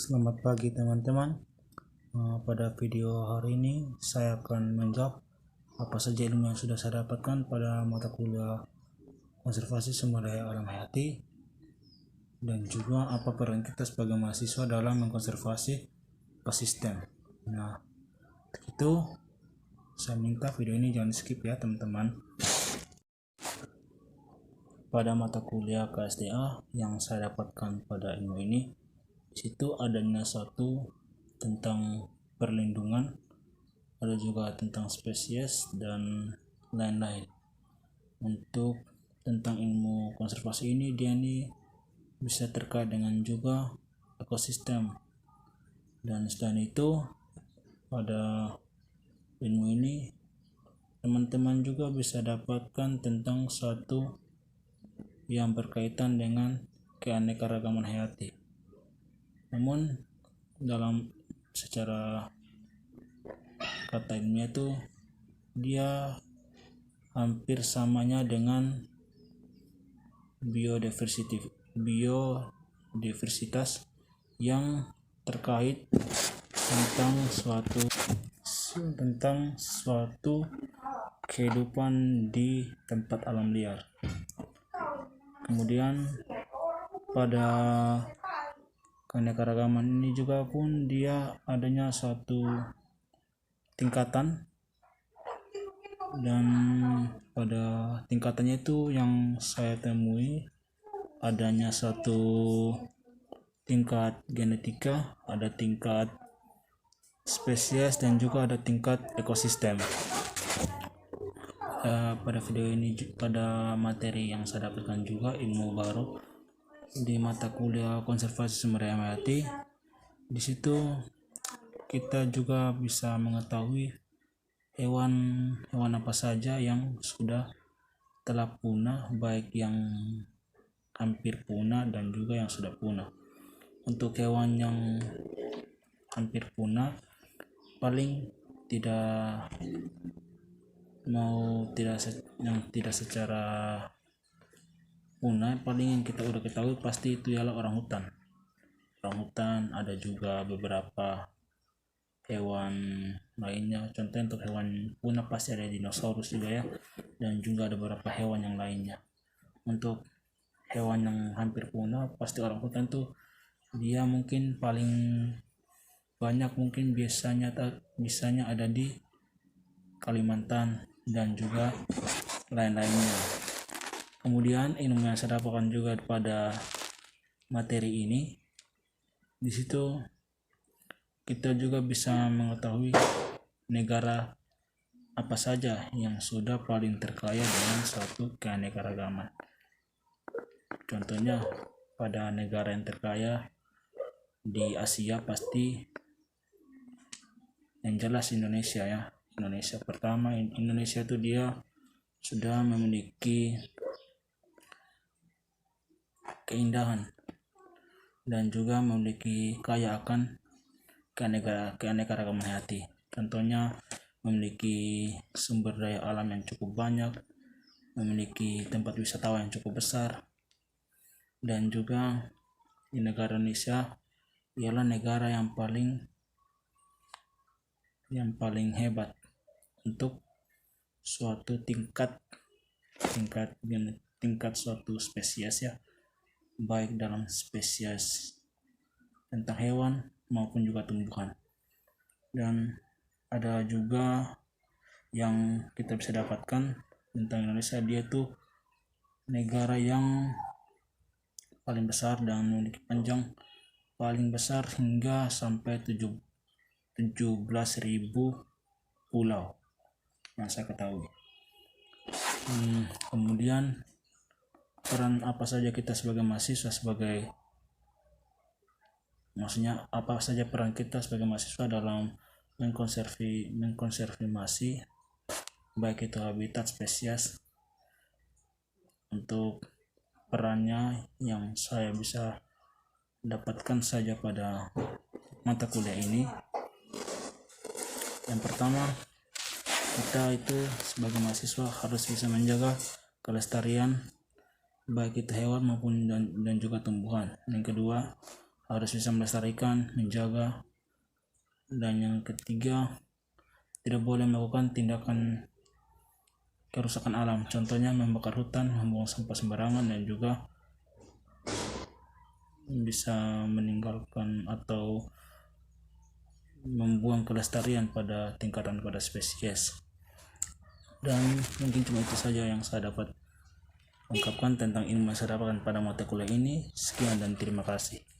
Selamat pagi teman-teman. Pada video hari ini saya akan menjawab apa saja ilmu yang sudah saya dapatkan pada mata kuliah konservasi sumber daya alam hayati, dan juga apa peran kita sebagai mahasiswa dalam mengkonservasi ekosistem. Nah, itu saya minta video ini jangan skip ya teman-teman. Pada mata kuliah KSDA yang saya dapatkan pada ilmu ini, situ adanya satu tentang perlindungan, ada juga tentang spesies dan lain-lain. Untuk tentang ilmu konservasi ini, dia ini bisa terkait dengan juga ekosistem, dan selain itu pada ilmu ini teman-teman juga bisa dapatkan tentang satu yang berkaitan dengan keanekaragaman hayati. Namun dalam secara kata ilmiah itu dia hampir samanya dengan biodiversitas yang terkait tentang suatu kehidupan di tempat alam liar. Kemudian pada keanekaragaman ini juga pun dia adanya satu tingkatan, dan pada tingkatannya itu yang saya temui adanya satu tingkat genetika, ada tingkat spesies, dan juga ada tingkat ekosistem. Pada video ini, pada materi yang saya dapatkan juga ilmu baru di mata kuliah konservasi sumber daya hayati. Di situ kita juga bisa mengetahui hewan apa saja yang sudah telah punah, baik yang hampir punah dan juga yang sudah punah. Untuk hewan yang hampir punah, paling tidak secara punah, paling yang kita udah ketahui pasti itu ialah orang hutan. Ada juga beberapa hewan lainnya. Contohnya untuk hewan punah pasti ada dinosaurus juga ya, dan juga ada beberapa hewan yang lainnya. Untuk hewan yang hampir punah, pasti orang hutan tuh dia mungkin paling banyak, mungkin biasanya ada di Kalimantan dan juga lain-lainnya. Kemudian ilmu yang saya dapatkan juga pada materi ini, di situ kita juga bisa mengetahui negara apa saja yang sudah paling terkaya dengan suatu keanekaragaman. Contohnya pada negara yang terkaya di Asia pasti yang jelas Indonesia ya. Indonesia itu dia sudah memiliki keindahan dan juga memiliki kaya akan keanekaragaman hayati. Contohnya memiliki sumber daya alam yang cukup banyak, memiliki tempat wisatawan yang cukup besar, dan juga di negara Indonesia ialah negara yang paling hebat untuk suatu tingkat suatu spesies ya, baik dalam spesies tentang hewan maupun juga tumbuhan. Dan ada juga yang kita bisa dapatkan tentang Indonesia, dia tuh negara yang paling besar dan memiliki panjang paling besar hingga sampai 17.000 pulau yang saya ketahui. Kemudian peran apa saja kita sebagai mahasiswa, apa saja peran kita sebagai mahasiswa dalam mengkonservasi baik itu habitat, spesies. Untuk perannya yang saya bisa dapatkan saja pada mata kuliah ini, yang pertama, kita itu sebagai mahasiswa harus bisa menjaga kelestarian baik itu hewan maupun dan juga tumbuhan. Yang kedua, harus bisa melestarikan, menjaga. Dan yang ketiga, tidak boleh melakukan tindakan kerusakan alam, contohnya membakar hutan, membuang sampah sembarangan, dan juga bisa meninggalkan atau membuang kelestarian pada tingkatan pada spesies. Dan mungkin cuma itu saja yang saya dapat ungkapkan tentang ilmu yang saya dapatkan pada mata kuliah ini. Sekian dan terima kasih.